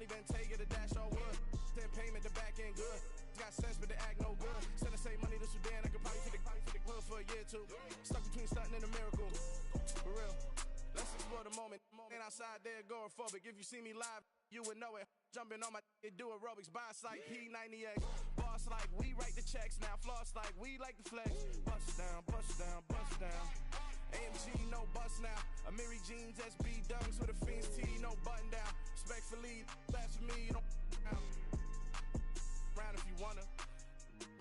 Belly Bentay, get a dash on wood. Then payment, the back end good. Got sense, but the act no good. Send the same money to Sudan, I could probably fit the hood for a year or two. Stuck between stunting and a miracle. For real. Let's explore the moment. Ain't outside there agoraphobic. If you see me live, you would know it. Jumping on my do aerobics, buy site P90X. Boss like we write the checks now. Floss like we like the flex. Bust down, bust down, bust down. AMG, no bust now. Amiri jeans, SB dunks with a Fiends T, no button down. Respectfully, that's for me, you don't round if you wanna.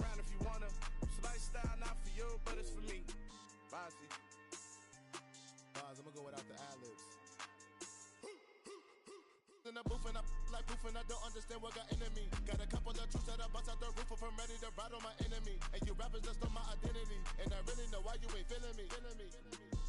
Round if you wanna. It's lifestyle, not for you, but it's for me. Bossy. I'm gonna go without the ad-libs. In the booth and I like proof and I don't understand what got into me. Got a couple of troops that I bust out the roof if I'm ready to ride on my enemy. And you rappers just stole my identity. And I really know why you ain't feeling me.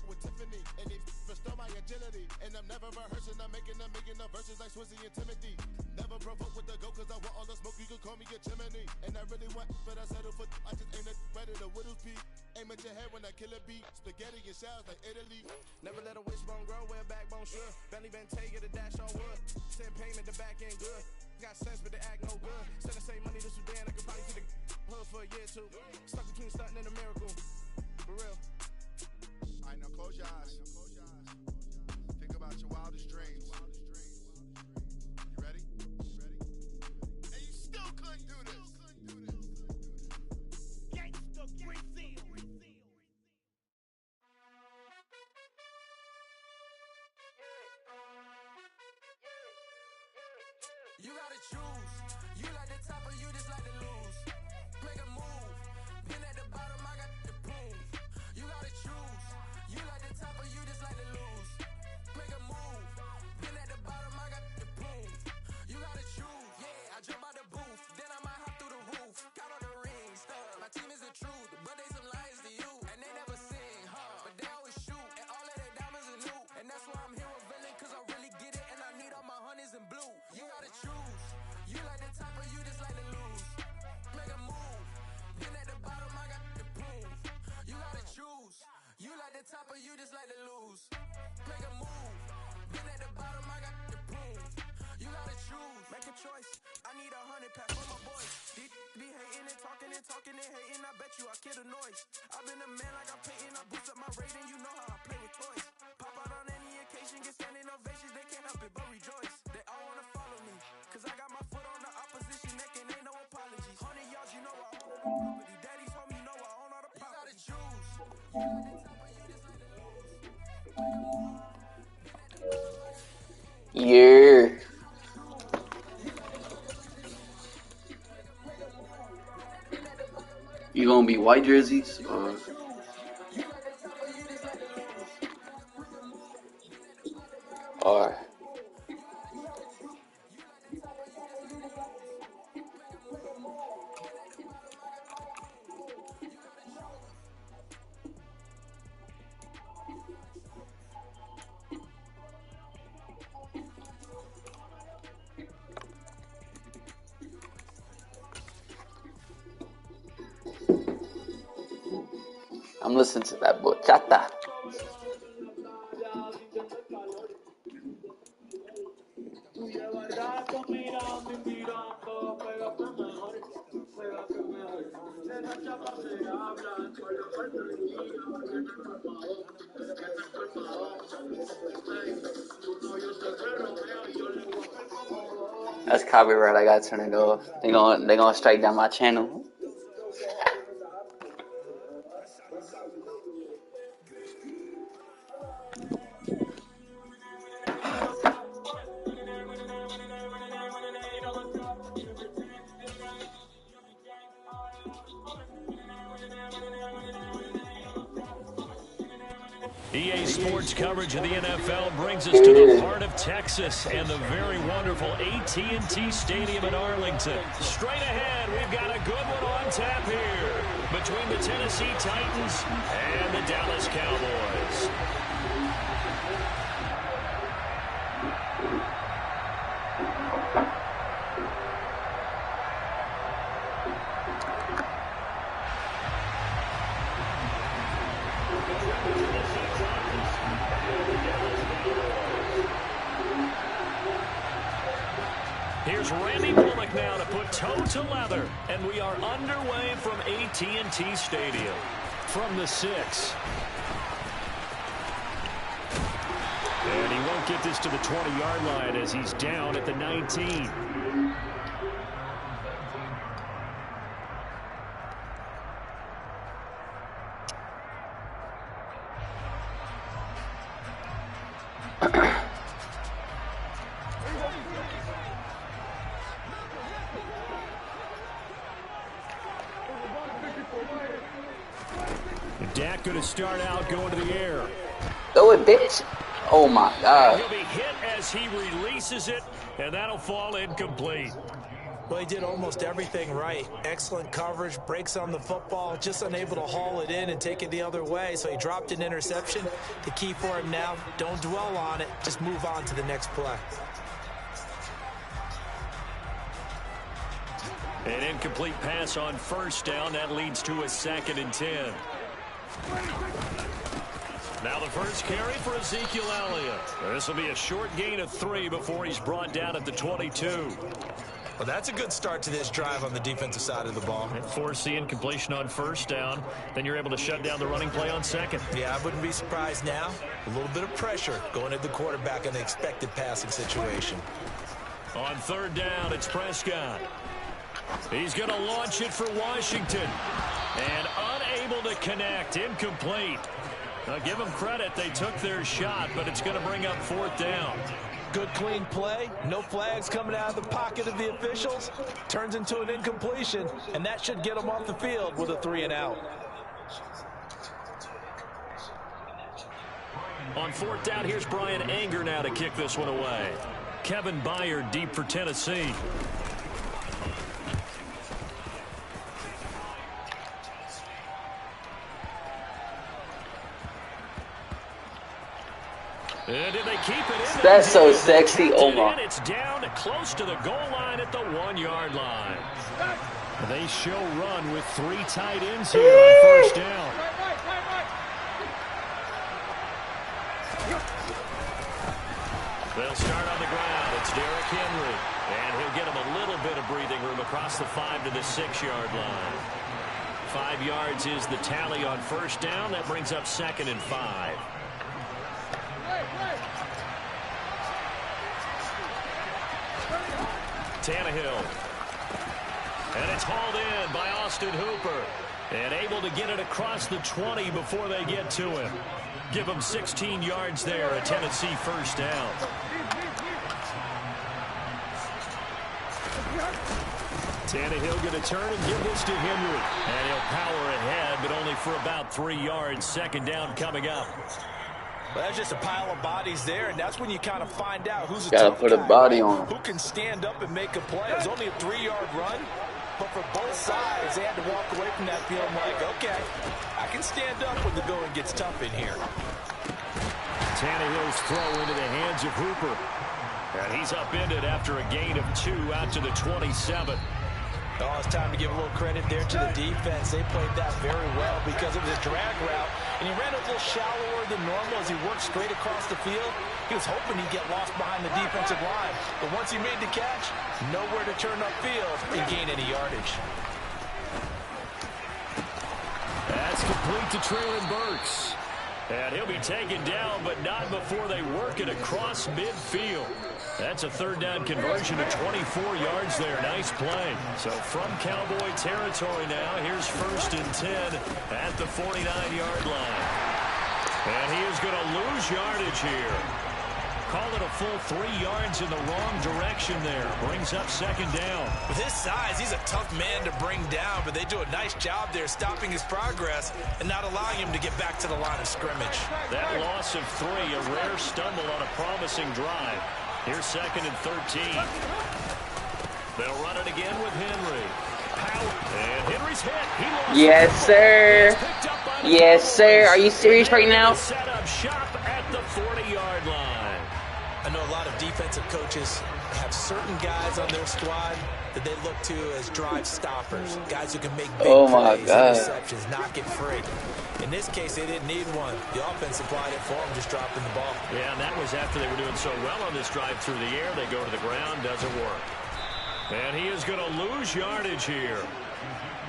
With Tiffany, and they restore my agility. And I'm never rehearsing, I'm making the verses like Swizzy and Timothy. Never provoke with the go, cause I want all the smoke, you can call me a chimney. And I really want, but I settle for, I just aim it ready to Whittles Peak. Aim at your head when I kill a beat. Spaghetti and shells like Italy. Never let a wishbone grow where a backbone should. Belly Bentay, get a dash on wood. Send payment, the back end good. Got sense, but the act no good. Send the same money to Sudan, I could probably fit the hood for a year or two. Stuck between stunting and a miracle. For real. Alright, now close your eyes. Think about your wildest dreams. You ready? And you still couldn't do this. Gangsta Brazil. You gotta choose. You like the top or you just like to lose. Make a move. Been at the bottom, I got the proof. You gotta choose. You like the top or you just like to lose. Make a move. Been at the bottom, I got the proof. You gotta choose. Yeah, I jump out the booth. Then I might hop through the roof. Count on the rings. My team is the truth, but they some liars to you. And they never sing, but they always shoot. And all of their diamonds are new. And that's why I'm here with villain, cause I really get it. And I need all my honeys in blue. You gotta choose. You like the top or you just like to lose. Make a move. Been at the bottom, I got the proof. You gotta choose. You like the top or you just like to lose. Make a move. Been at the bottom, I got the proof. You gotta choose. Make a choice. I need 100 pack for my boys. Be hating and talking and hating. I bet you I kill the noise. I've been a man like I'm Peyton. I boost up my rating. You know how I play with toys. Pop out on any occasion, get standing ovations. They can't help it but rejoice. They all wanna follow me, cause I got my foot on the opposition neck and ain't no apologies. 100 yards, you know I own all the property. Daddy's home, you know I own all the property. You gotta choose. You like the top or you just like to lose. Yeah. You gonna be white jerseys or? Or I'm listening to that bachata. That's copyright. I gotta turn it off. They gonna strike down my channel. EA Sports coverage of the NFL brings us to the heart of Texas and the very wonderful AT&T Stadium in Arlington. Straight ahead, we've got a good one on tap here between the Tennessee Titans and the Dallas Cowboys. Here's Randy Bullock now to put toe to leather. And we are underway from AT&T Stadium. From the 6. And he won't get this to the 20-yard line as he's down at the 19. Dak going to start out going to the air. Throw it, bitch. Oh, my God. He'll be hit as he releases it, and that'll fall incomplete. Well, he did almost everything right. Excellent coverage, breaks on the football, just unable to haul it in and take it the other way, so he dropped an interception. The key for him now, don't dwell on it, just move on to the next play. An incomplete pass on first down. That leads to a 2nd and 10. Now the first carry for Ezekiel Elliott. This will be a short gain of 3 before he's brought down at the 22. Well, that's a good start to this drive on the defensive side of the ball. And force the incompletion on first down. Then you're able to shut down the running play on 2nd. Yeah, I wouldn't be surprised now. A little bit of pressure going at the quarterback in the expected passing situation. On 3rd down, it's Prescott. He's going to launch it for Washington. And unable to connect. Incomplete. Now, give them credit. They took their shot, but it's going to bring up 4th down. Good, clean play. No flags coming out of the pocket of the officials. Turns into an incompletion, and that should get them off the field with a 3-and-out. On 4th down, here's Brian Anger now to kick this one away. Kevin Byard deep for Tennessee. And did they keep it in? That's so sexy. Oh, my. It's down close to the goal line at the 1-yard line. They show run with 3 tight ends here on first down. They'll start on the ground. It's Derrick Henry. And he'll get him a little bit of breathing room across the 5 to the 6-yard line. 5 yards is the tally on first down. That brings up 2nd and 5. Tannehill. And it's hauled in by Austin Hooper. And able to get it across the 20 before they get to him. Give him 16 yards there, a Tennessee first down. Tannehill going to turn and give this to Henry. And he'll power ahead, but only for about 3 yards. 2nd down coming up. Well, that's just a pile of bodies there, and that's when you kind of find out who's a Gotta tough put a guy, body right? on him. Who can stand up and make a play. It was only a 3-yard run, but for both sides, they had to walk away from that feeling like, okay, I can stand up when the going gets tough in here. Tannehill's throw into the hands of Hooper. And he's upended after a gain of 2 out to the 27. Oh, it's time to give a little credit there to the defense. They played that very well because it was a drag route, and he ran a little shallower than normal as he worked straight across the field. He was hoping he'd get lost behind the defensive line, but once he made the catch, nowhere to turn upfield and gain any yardage. That's complete to Treylon Burks. And he'll be taken down, but not before they work it across midfield. That's a 3rd down conversion to 24 yards there. Nice play. So from Cowboy territory now, here's 1st and 10 at the 49-yard line. And he is going to lose yardage here. Call it a full 3 yards in the wrong direction there. Brings up 2nd down. With his size, he's a tough man to bring down, but they do a nice job there stopping his progress and not allowing him to get back to the line of scrimmage. That loss of 3, a rare stumble on a promising drive. Here's 2nd and 13. They'll run it again with Henry. Power. And Henry's hit. He lost Yes, sir. Yes, sir. Are you serious right now? Set up shop at the 40-yard line. I know a lot of defensive coaches have certain guys on their squad that they look to as drive stoppers, guys who can make big plays, interceptions, knock it free. In this case, they didn't need one. The offense supplied it for them, just dropping the ball. Yeah, and that was after they were doing so well on this drive through the air. They go to the ground, doesn't work. And he is going to lose yardage here.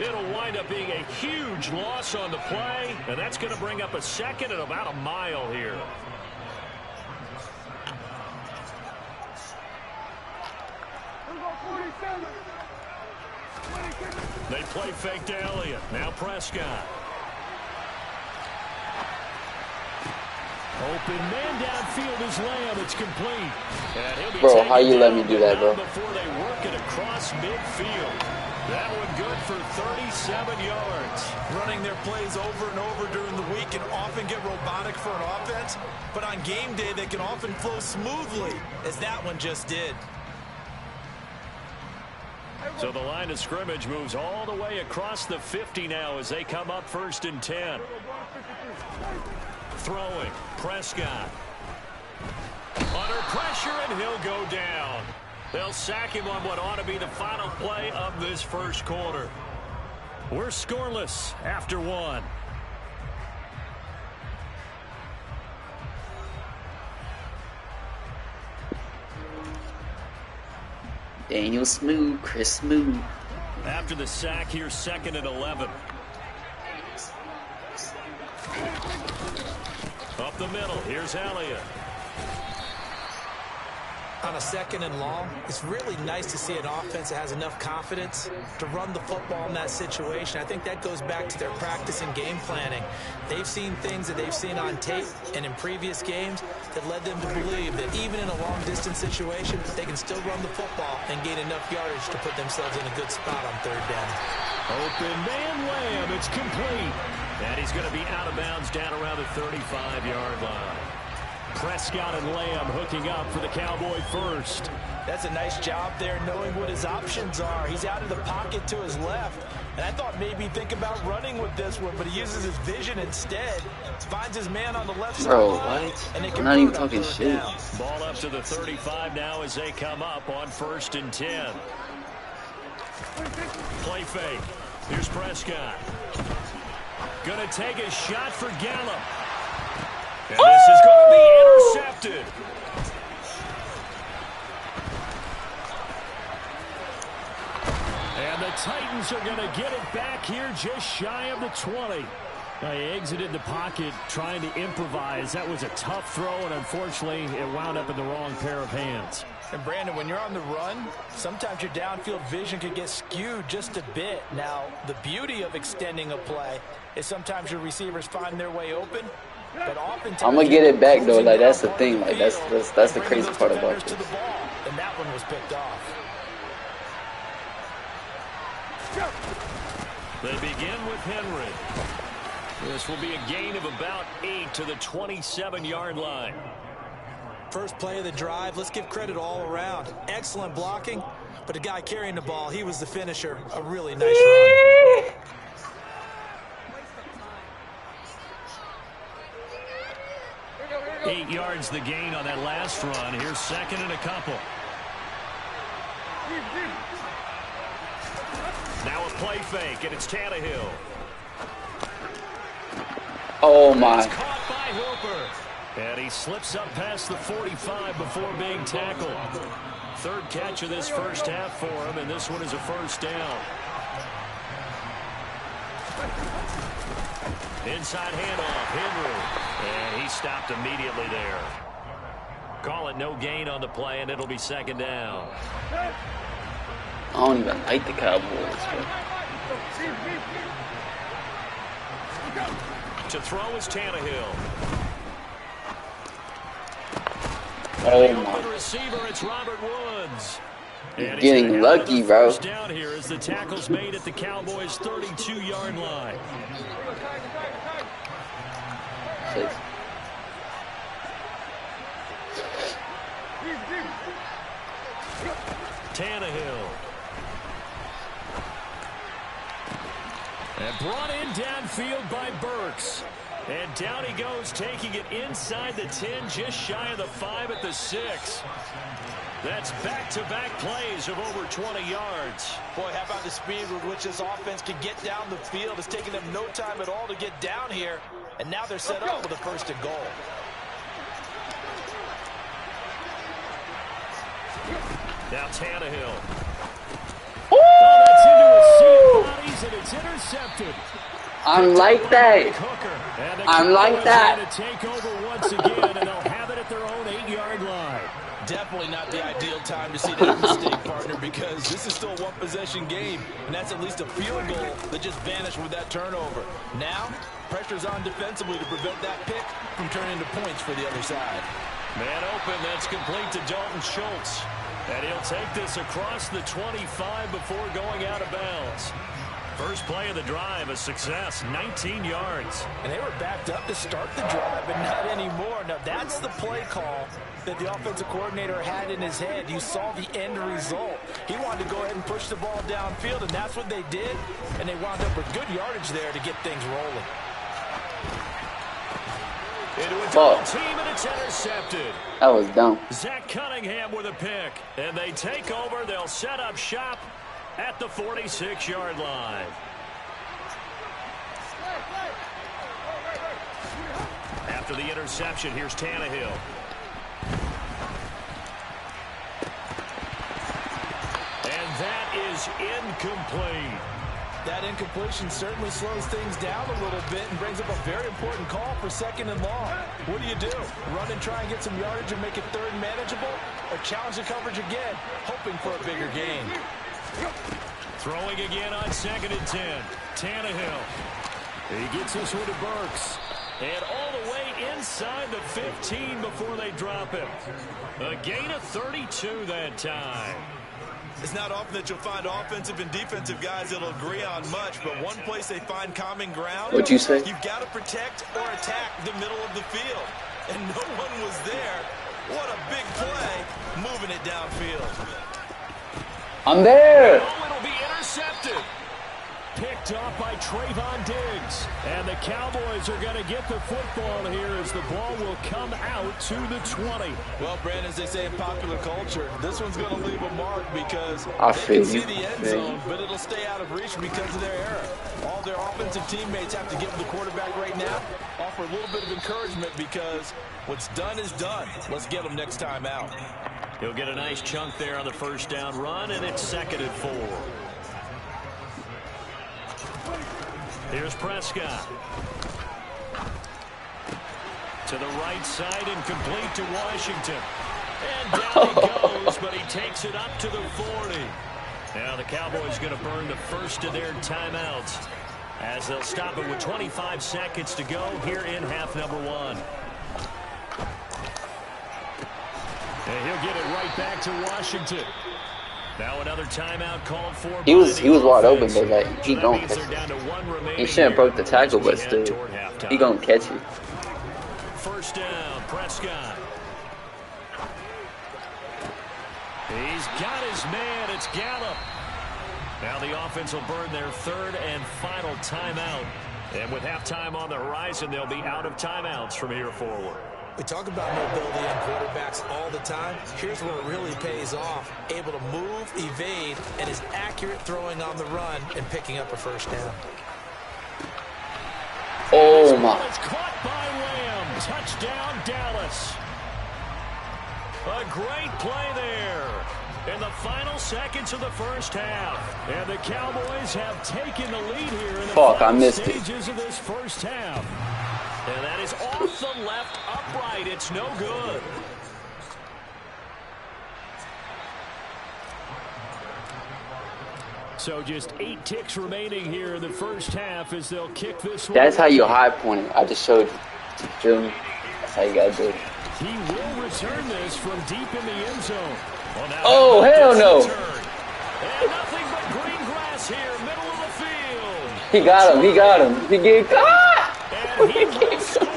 It'll wind up being a huge loss on the play, and that's going to bring up a second at about a mile here. They play fake to Elliott. Now Prescott. Open man downfield is Lamb. It's complete. And he'll be bro, how you let me do that, bro? Before they work it across midfield. That one good for 37 yards. Running their plays over and over during the week can often get robotic for an offense, but on game day they can often flow smoothly, as that one just did. So the line of scrimmage moves all the way across the 50 now as they come up 1st and 10. Throwing, Prescott. Under pressure, and he'll go down. They'll sack him on what ought to be the final play of this first quarter. We're scoreless after one. Daniel Smoot, Chris Smoot. After the sack, here's 2nd and 11. Up the middle, here's Elliott. On a 2nd and long, it's really nice to see an offense that has enough confidence to run the football in that situation. I think that goes back to their practice and game planning. They've seen things that they've seen on tape and in previous games that led them to believe that even in a long-distance situation, they can still run the football and gain enough yardage to put themselves in a good spot on 3rd down. Open man Lamb, it's complete. And he's going to be out of bounds down around the 35-yard line. Prescott and Lamb hooking up for the Cowboy first. That's a nice job there knowing what his options are. He's out of the pocket to his left. And I thought maybe think about running with this one, but he uses his vision instead. Finds his man on the left side. Bro, what? I'm not even talking shit. Ball up to the 35 now as they come up on 1st and 10. Play fake. Here's Prescott. Gonna take a shot for Gallup. And this is going to be intercepted. And the Titans are going to get it back here just shy of the 20. He exited the pocket trying to improvise. That was a tough throw, and unfortunately, it wound up in the wrong pair of hands. And Brandon, when you're on the run, sometimes your downfield vision can get skewed just a bit. Now, the beauty of extending a play is sometimes your receivers find their way open. But I'm gonna get it back though. Like that's the thing. Like that's the crazy part about this. And that one was picked off. They begin with Henry. This will be a gain of about 8 to the 27-yard line. First play of the drive. Let's give credit all around. Excellent blocking, but the guy carrying the ball, he was the finisher. A really nice run. 8 yards the gain on that last run. Here's 2nd and a couple. Now a play fake, and it's Tannehill. Oh, my. It's caught by Hooper. And he slips up past the 45 before being tackled. 3rd catch of this first half for him, and this one is a 1st down. Inside handoff, Henry. And he stopped immediately there. Call it no gain on the play, and it'll be 2nd down. I don't even like the Cowboys, bro. To throw is Tannehill. Oh, my. Receiver, it's Robert Woods. You're getting lucky, bro. First down here as the tackle's made at the Cowboys' 32-yard line. Tannehill. And brought in downfield by Burks. And down he goes, taking it inside the 10, just shy of the 5 at the 6. That's back-to-back plays of over 20 yards. Boy, how about the speed with which this offense can get down the field? It's taking them no time at all to get down here. And now they're set up with a 1st and goal. Now Tannehill. threes, and it's intercepted. I'm like that. I'm like that. Take over once again, and they'll have it at their own 8-yard line. Definitely not the ideal time to see that mistake, partner, because this is still a one-possession game, and that's at least a field goal that just vanished with that turnover. Now, pressure's on defensively to prevent that pick from turning into points for the other side. Man open, that's complete to Dalton Schultz. And he'll take this across the 25 before going out of bounds. First play of the drive, a success, 19 yards. And they were backed up to start the drive, but not anymore. Now, that's the play call that the offensive coordinator had in his head. You saw the end result. He wanted to go ahead and push the ball downfield, and that's what they did. And they wound up with good yardage there to get things rolling. Into a double team, and it's intercepted. That was dumb. Zach Cunningham with a pick. And they take over. They'll set up shop at the 46-yard line. After the interception, here's Tannehill. And that is incomplete. That incompletion certainly slows things down a little bit and brings up a very important call for 2nd and long. What do? Run and try and get some yardage and make it 3rd manageable? Or challenge the coverage again, hoping for a bigger gain? Throwing again on 2nd and 10. Tannehill. He gets this one to Burks. And all the way inside the 15 before they drop him. A gain of 32 that time. It's not often that you'll find offensive and defensive guys that'll agree on much, but one place they find common ground. What'd you say? You've got to protect or attack the middle of the field. And no one was there. What a big play, moving it downfield. I'm there. Oh, it'll be intercepted. Picked off by Trayvon Diggs. And the Cowboys are going to get the football here as the ball will come out to the 20. Well, Brandon, as they say in popular culture, this one's going to leave a mark because I they can see feel the end zone, but it'll stay out of reach because of their error. All their offensive teammates have to give the quarterback right now, offer a little bit of encouragement because what's done is done. Let's get them next time out. He'll get a nice chunk there on the first down run, and it's 2nd and 4. Here's Prescott. To the right side and complete to Washington. And down he goes, but he takes it up to the 40. Now the Cowboys going to burn the first of their timeouts as they'll stop it with 25 seconds to go here in half number 1. And he'll get it right back to Washington. Now another timeout called for. He was wide open, but like he gonna catch it. He shouldn't have broke the tackle, but still, he gonna catch it. First down, Prescott. He's got his man. It's Gallup. Now the offense will burn their 3rd and final timeout. And with halftime on the horizon, they'll be out of timeouts from here forward. We talk about mobility on quarterbacks all the time. Here's where it really pays off. Able to move, evade, and is accurate throwing on the run and picking up a first down. Oh, my. It's caught by Lamb. Touchdown, Dallas. A great play there in the final seconds of the first half. And the Cowboys have taken the lead here in the final stages of this first half. And that is off the left upright. It's no good. So just 8 ticks remaining here in the first half as they'll kick this one. That's how you high point it. I just showed you. Feel me? That's how you gotta do it. He will return this from deep in the end zone. Well, oh, hell no. And nothing but green grass here, middle of the field. He got him. He got him. He get caught. And he will score.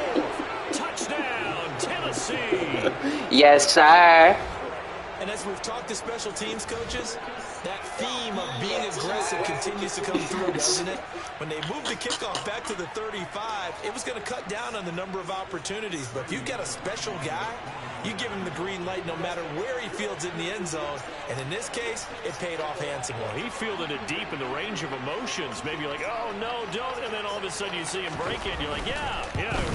Touchdown, Tennessee. Yes, sir. And as we've talked to special teams coaches, that theme of being aggressive continues to come through, doesn't it? When they moved the kickoff back to the 35, it was going to cut down on the number of opportunities. But if you've got a special guy You give him the green light no matter where he fields it in the end zone. And in this case, it paid off handsomely. Well, he fielded it deep in the range of emotions. Maybe you're like, oh, no, don't. And then all of a sudden you see him break it. And you're like, yeah,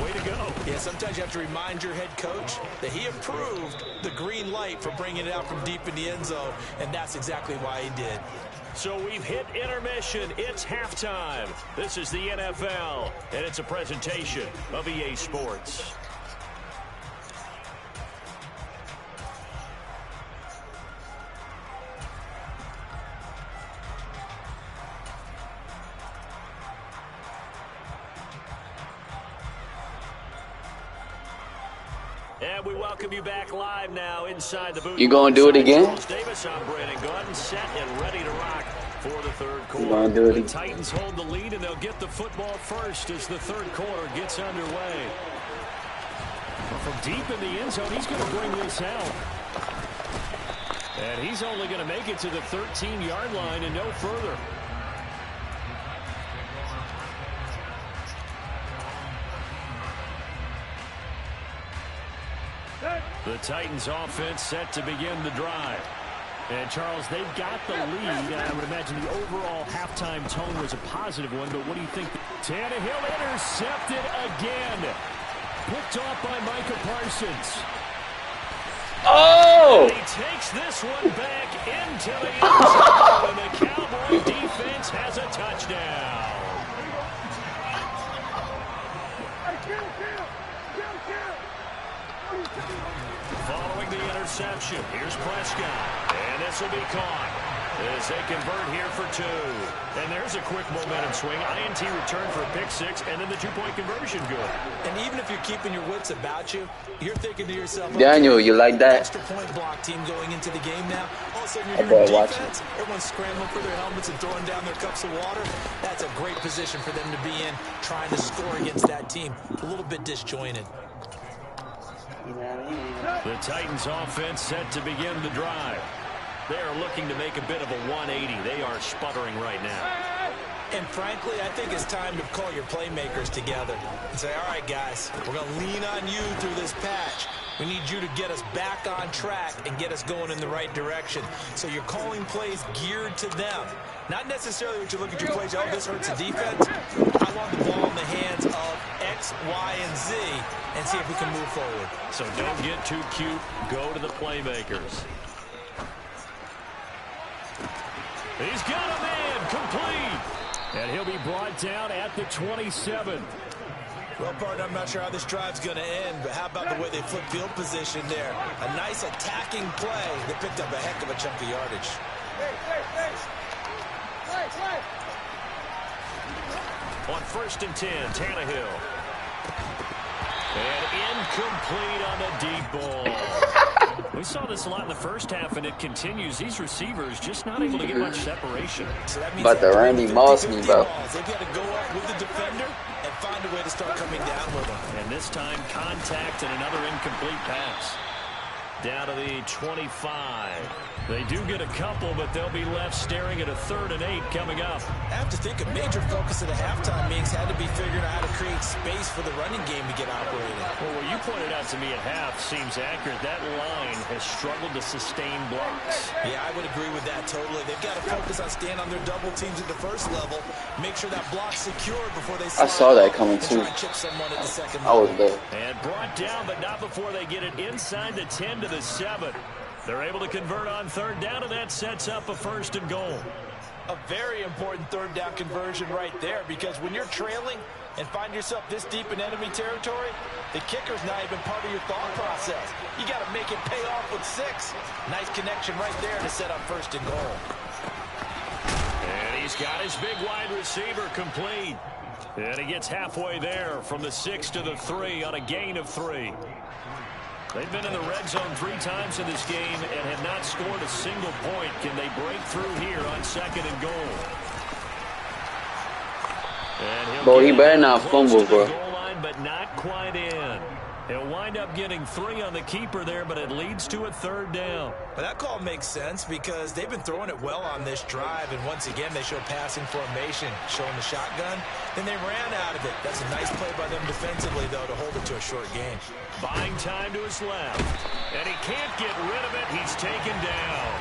way to go. Yeah, sometimes you have to remind your head coach that he approved the green light for bringing it out from deep in the end zone. And that's exactly why he did. So we've hit intermission. It's halftime. This is the NFL, and it's a presentation of EA Sports. And we welcome you back live now inside the booth. You gonna do it again? Charles Davis, I'm Brandon Gaudin, set and ready to rock for the third quarter. You gonna do it again? The Titans hold the lead, and they'll get the football first as the third quarter gets underway. From deep in the end zone, he's going to bring this out. And he's only going to make it to the 13-yard line and no further. The Titans offense set to begin the drive. And, Charles, they've got the lead. I would imagine the overall halftime tone was a positive one, but what do you think? Tannehill intercepted again. Picked off by Micah Parsons. Oh! And he takes this one back into the end zone, and the Cowboy defense has a touchdown. Following the interception, here's Prescott, and this will be caught as they convert here for two. And there's a quick momentum swing. INT return for a pick six, and then the two-point conversion good. And even if you're keeping your wits about you, you're thinking to yourself, Daniel, you like that? Extra point block team going into the game now. All of a sudden you're doing defense. Everyone's scrambling for their helmets and throwing down their cups of water. That's a great position for them to be in, trying to score against that team. A little bit disjointed. The Titans offense set to begin the drive. They are looking to make a bit of a 180. They are sputtering right now. And frankly, I think it's time to call your playmakers together and say, all right, guys, we're going to lean on you through this patch. We need you to get us back on track and get us going in the right direction. So you're calling plays geared to them. Not necessarily what you look at your plays, oh, this hurts the defense. I want the ball in the hands of X, Y, and Z and see if we can move forward. So don't get too cute. Go to the playmakers. He's got a man complete. And he'll be brought down at the 27. Well, partner, I'm not sure how this drive's going to end, but how about the way they flip field position there? A nice attacking play that picked up a heck of a chunk of yardage. On 1st and 10, Tannehill. And incomplete on the deep ball. We saw this a lot in the first half, and it continues. These receivers just not able to get much separation. So that means But the Randy Moss me, bro. They've got to go up with the defender and find a way to start coming down with them. And this time, contact and another incomplete pass. Down to the 25. They do get a couple, but they'll be left staring at a 3rd and 8 coming up. I have to think a major focus of the halftime meetings had to be figuring out how to create space for the running game to get operating. Well, what you pointed out to me at half seems accurate. That line has struggled to sustain blocks. Yeah, I would agree with that totally. They've got to focus on staying on their double teams at the first level, make sure that block's secured before they I saw that coming too. chip someone at the second I was there. And brought down, but not before they get it inside the 10 to the 7. They're able to convert on 3rd down, and that sets up a 1st and goal. A very important 3rd down conversion right there, because when you're trailing and find yourself this deep in enemy territory, the kicker's not even part of your thought process. You got to make it pay off with 6. Nice connection right there to set up 1st and goal. And he's got his big wide receiver complete. And he gets halfway there from the 6 to the 3 on a gain of 3. They've been in the red zone 3 times in this game and have not scored a single point. Can they break through here on 2nd and goal? And Bro, he better not fumble, bro. Goal line, but not quite in. He'll wind up getting 3 on the keeper there, but it leads to a 3rd down. But that call makes sense because they've been throwing it well on this drive, and once again they show passing formation, showing the shotgun. Then they ran out of it. That's a nice play by them defensively, though, to hold it to a short game. Buying time to his left, and he can't get rid of it. He's taken down.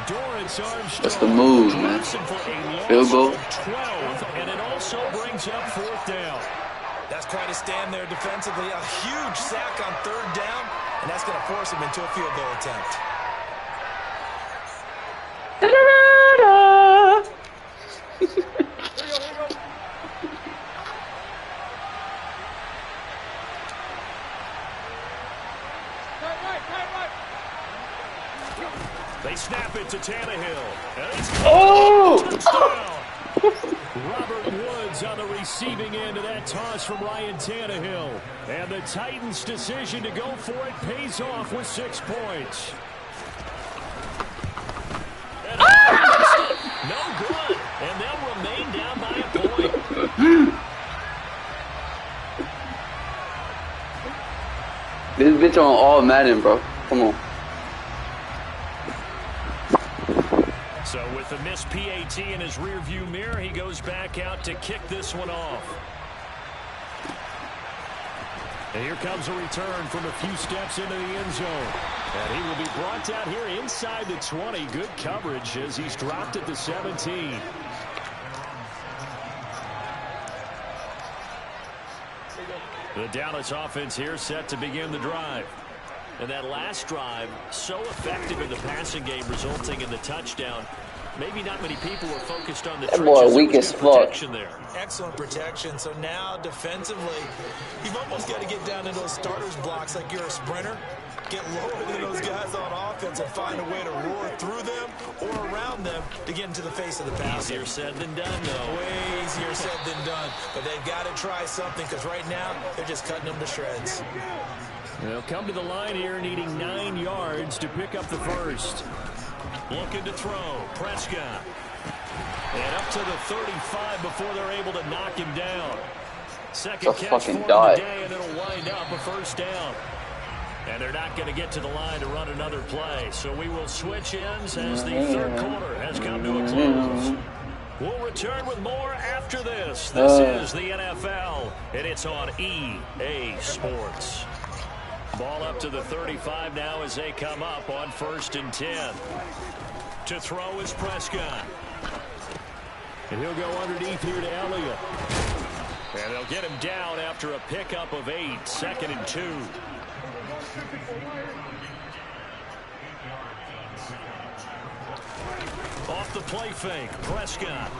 Dorrance Armstrong. That's the move, man. Field goal. 12, and it also brings up 4th down. That's quite a stand there defensively. A huge sack on 3rd down, and that's going to force him into a field goal attempt. They snap it to Tannehill. Oh! Robert Woods on the receiving end of that toss from Ryan Tannehill. And the Titans' decision to go for it pays off with 6 points. And no good. And they'll remain down by a point. This bitch on all Madden, bro. Come on. So with the missed PAT in his rearview mirror, he goes back out to kick this one off. And here comes a return from a few steps into the end zone. And he will be brought down here inside the 20. Good coverage as he's dropped at the 17. The Dallas offense here set to begin the drive. And that last drive, so effective in the passing game, resulting in the touchdown. Maybe not many people were focused on the that boy weak as fuck. There. Excellent protection. So now defensively, you've almost got to get down in those starters blocks like you're a sprinter. Get lower than those guys on offense and find a way to roar through them or around them to get into the face of the pass. Easier said than done, though. Way easier said than done. But they've got to try something because right now they're just cutting them to shreds. They'll come to the line here needing 9 yards to pick up the first. Looking to throw. Prescott. And up to the 35 before they're able to knock him down. Second catch for him today, and it'll wind up a 1st down. And they're not going to get to the line to run another play. So we will switch ends as the 3rd quarter has come to a close. We'll return with more after this. This is the NFL, and it's on EA Sports. Ball up to the 35 now as they come up on 1st and 10. To throw is Prescott. And he'll go underneath here to Elliott. And they'll get him down after a pickup of 8. 2nd and 2. Off the play fake, Prescott.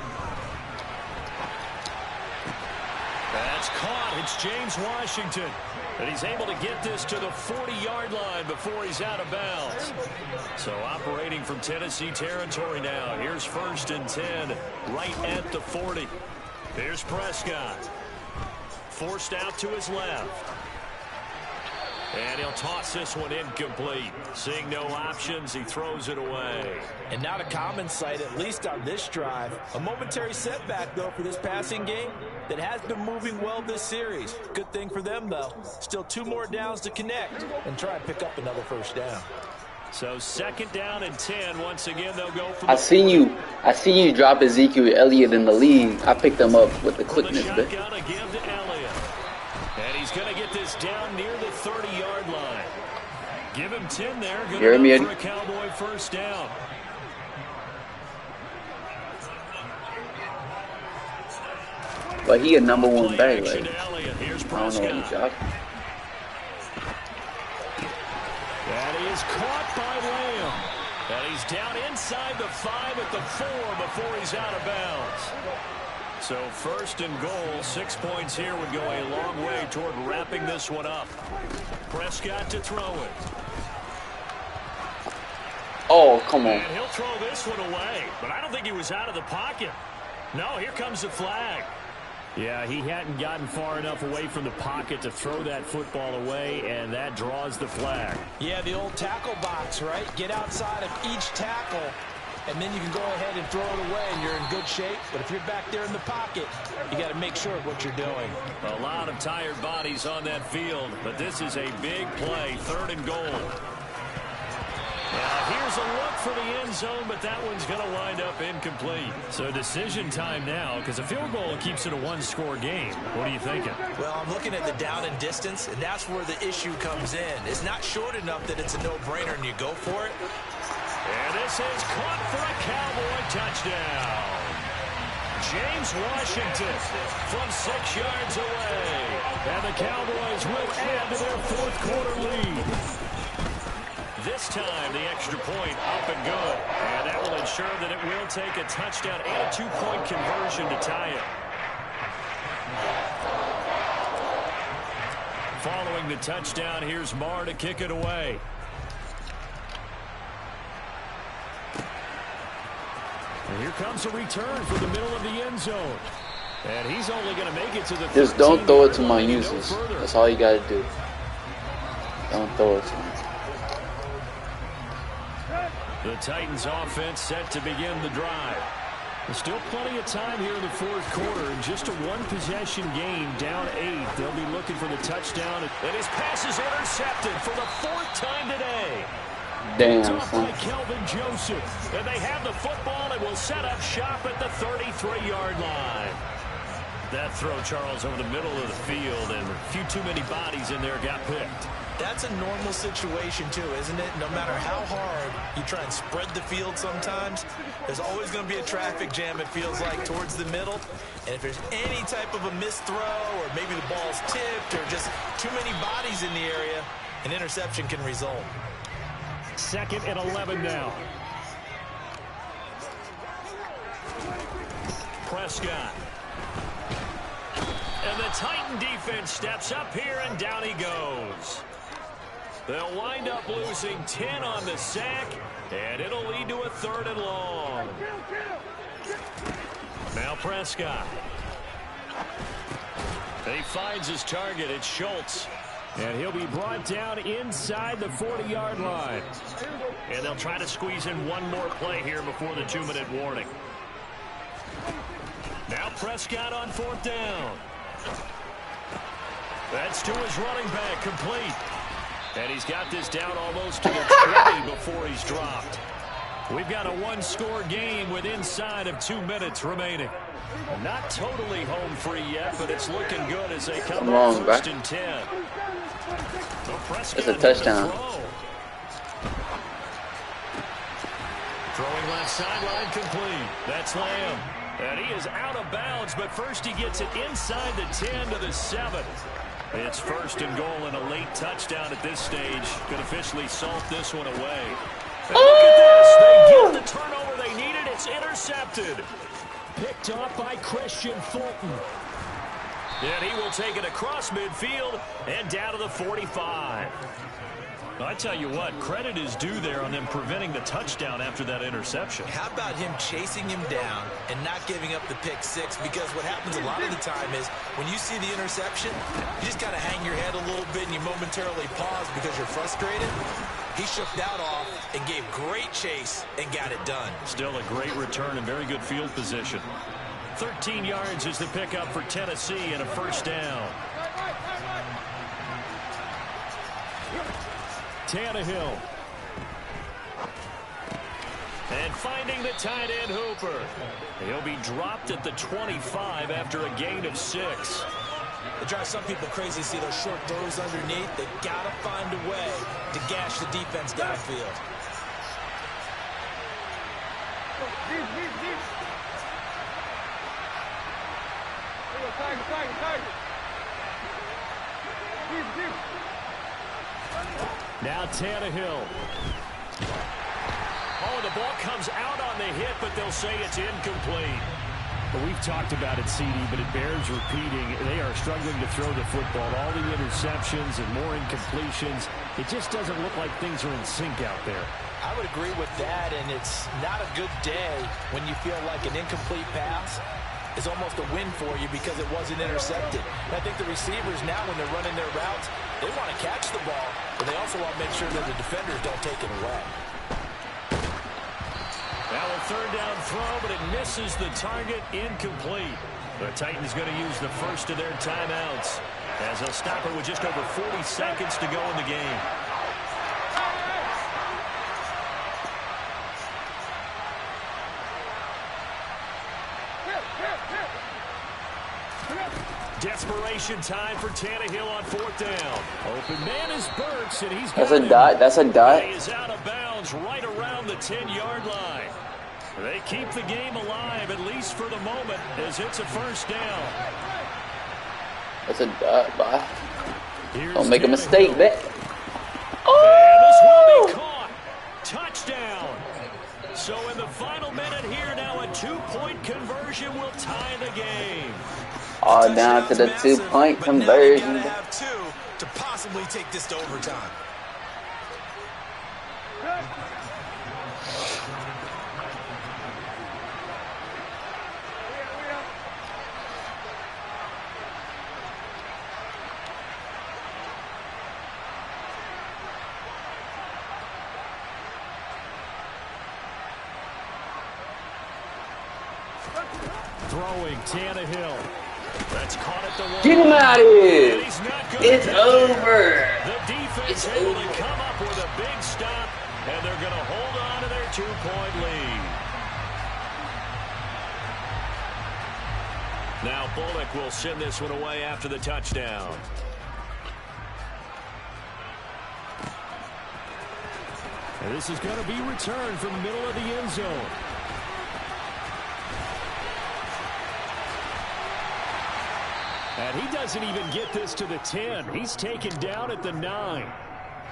That's caught. It's James Washington. And he's able to get this to the 40-yard line before he's out of bounds. So operating from Tennessee territory now. Here's 1st and 10, right at the 40. Here's Prescott. Forced out to his left. And he'll toss this one incomplete. Seeing no options, he throws it away. And not a common sight, at least on this drive. A momentary setback, though, for this passing game that has been moving well this series. Good thing for them, though. Still 2 more downs to connect and try and pick up another 1st down. So 2nd down and 10. Once again, they'll go for I seen you drop Ezekiel Elliott in the league. I picked him up with the quickness, but again to Elliott. And he's going to get this down near the 30-yard line. Give him 10 there. Good enough for a Cowboy 1st down. But he a #1 back, right? Here's I don't know what he's That is caught by Lamb. And he's down inside the 5 at the 4 before he's out of bounds. So 1st and goal, 6 points here would go a long way toward wrapping this one up. Prescott to throw it. Oh, come on. And he'll throw this one away, but I don't think he was out of the pocket. No, here comes the flag. Yeah, he hadn't gotten far enough away from the pocket to throw that football away, and that draws the flag. Yeah, the old tackle box, right? Get outside of each tackle and then you can go ahead and throw it away, and you're in good shape. But if you're back there in the pocket, you got to make sure of what you're doing. A lot of tired bodies on that field, but this is a big play, 3rd and goal. Now, here's a look for the end zone, but that one's going to wind up incomplete. So decision time now, because a field goal keeps it a one-score game. What are you thinking? Well, I'm looking at the down and distance, and that's where the issue comes in. It's not short enough that it's a no-brainer and you go for it. And this is caught for a Cowboy touchdown. James Washington from 6 yards away. And the Cowboys will add to their 4th quarter lead. This time, the extra point up and good. And that will ensure that it will take a touchdown and a 2-point conversion to tie it. Following the touchdown, here's Marr to kick it away. And here comes a return for the middle of the end zone. And he's only going to make it to the 13. Just don't throw it to my users. That's all you got to do. Don't throw it to me. The Titans offense set to begin the drive. There's still plenty of time here in the 4th quarter. In just a one-possession game, down 8. They'll be looking for the touchdown. And his pass is intercepted for the 4th time today. Damn, son. son. By Kelvin Joseph. And they have the football and will set up shop at the 33-yard line. That throw, Charles, over the middle of the field, and a few too many bodies in there got picked. That's a normal situation, too, isn't it? No matter how hard you try and spread the field sometimes, there's always going to be a traffic jam, it feels like, towards the middle. And if there's any type of a missed throw, or maybe the ball's tipped, or just too many bodies in the area, an interception can result. 2nd and 11 now. Prescott. And the Titan defense steps up here, and down he goes. They'll wind up losing 10 on the sack, and it'll lead to a 3rd and long. Now Prescott. He finds his target. It's Schultz. And he'll be brought down inside the 40-yard line. And they'll try to squeeze in one more play here before the 2-minute warning. Now Prescott on 4th down. That's to his running back, complete. And he's got this down almost to the 20 before he's dropped. We've got a one-score game with inside of 2 minutes remaining. Not totally home free yet, but it's looking good as they come up 1st and 10. It's a touchdown. Throwing left sideline, complete. That's Lamb. And he is out of bounds, but first he gets it inside the 10 to the 7. It's 1st and goal and a late touchdown at this stage. Could officially salt this one away. And look at this. They get the turnover they needed. It's intercepted. Picked off by Christian Fulton. And he will take it across midfield and down to the 45. I tell you what, credit is due there on them preventing the touchdown after that interception. How about him chasing him down and not giving up the pick 6? Because what happens a lot of the time is when you see the interception, you just kind of hang your head a little bit and you momentarily pause because you're frustrated. He shook that off and gave great chase and got it done. Still a great return and very good field position. 13 yards is the pickup for Tennessee and a 1st down. Tannehill. And finding the tight end Hooper. He'll be dropped at the 25 after a gain of 6. It drives some people crazy to see those short throws underneath. They got to find a way to gash the defense downfield. Now Tannehill. Oh, the ball comes out on the hit, but they'll say it's incomplete. Well, we've talked about it, CD, but it bears repeating. They are struggling to throw the football. All the interceptions and more incompletions. It just doesn't look like things are in sync out there. I would agree with that, and it's not a good day when you feel like an incomplete pass is almost a win for you because it wasn't intercepted. And I think the receivers now, when they're running their routes, they want to catch the ball, but they also want to make sure that the defenders don't take it away. That will third down throw, but it misses the target, incomplete. The Titans going to use the first of their timeouts as they'll stop it with just over 40 seconds to go in the game. Desperation time for Tannehill on fourth down. Open man is Burks, and he's got him. That's a dot. He is out of bounds right around the 10-yard line. They keep the game alive, at least for the moment, as it's a first down. That's a dot, boy. Here's Don't make a Tannehill. mistake, bet. And this will be caught. Touchdown. So in the final minute here now, a 2-point conversion will tie the game. All down to the 2-point conversion. But now you gotta have two to possibly take this to overtime. Throwing Tannehill. That's caught at the one. Get him out of here. And he's not gonna It's get over. The defense able to come up with a big stop, and they're going to hold on to their 2-point lead. Now Bullock will send this one away after the touchdown. And this is going to be returned from the middle of the end zone. And he doesn't even get this to the 10. He's taken down at the 9.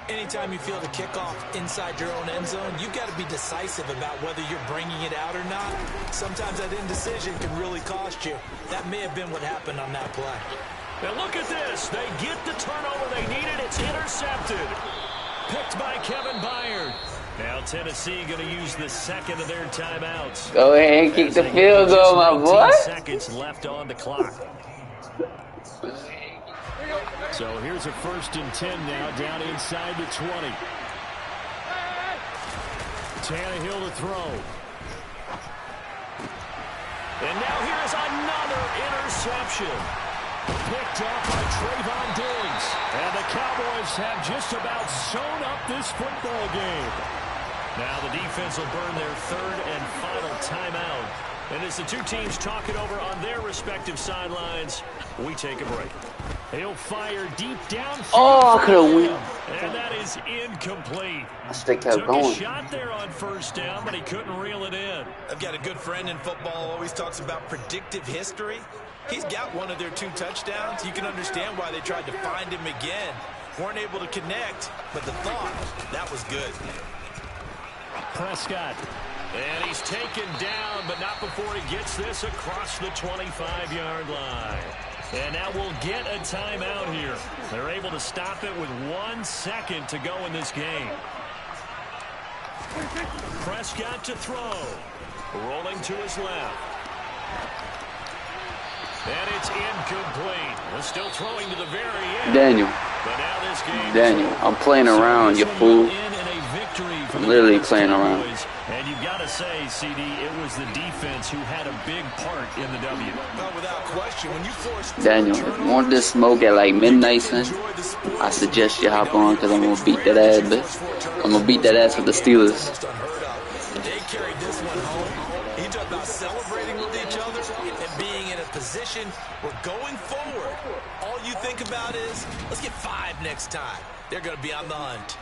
Anytime you feel the kickoff inside your own end zone, you've got to be decisive about whether you're bringing it out or not. Sometimes that indecision can really cost you. That may have been what happened on that play. Now look at this. They get the turnover they needed. It's intercepted. Picked by Kevin Byard. Now Tennessee going to use the second of their timeouts. Go ahead and kick the field goal, my boy. 19 seconds left on the clock. So here's a 1st and 10 now, down inside the 20. Tannehill to throw. And now here's another interception. Picked up by Trayvon Diggs. And the Cowboys have just about sewn up this football game. Now the defense will burn their 3rd and final timeout. And as the two teams talk it over on their respective sidelines, we take a break. He'll fire deep downfield. Oh, I could have went. And that is incomplete. I still kept Took going. a shot there on 1st down, but he couldn't reel it in. I've got a good friend in football, always talks about predictive history. He's got one of their 2 touchdowns. You can understand why they tried to find him again. Weren't able to connect, but the thought, that was good. Prescott. And he's taken down, but not before he gets this across the 25-yard line. And now we'll get a timeout here. They're able to stop it with 1 second to go in this game. Prescott to throw. Rolling to his left. And it's incomplete. We're still throwing to the very end. Daniel. But now this game Daniel, I'm playing around, you fool. I'm literally playing around. And you've got to say, CD, it was the defense who had a big part in the W. Well, without question, when you force Daniel, if you want this smoke at like midnight, son, I suggest you hop on because I'm going to beat that ass, but I'm going to beat that ass with the Steelers. They carried this one home. He talked about celebrating with each other and being in a position where going forward, all you think about is, let's get 5 next time. They're going to be on the hunt.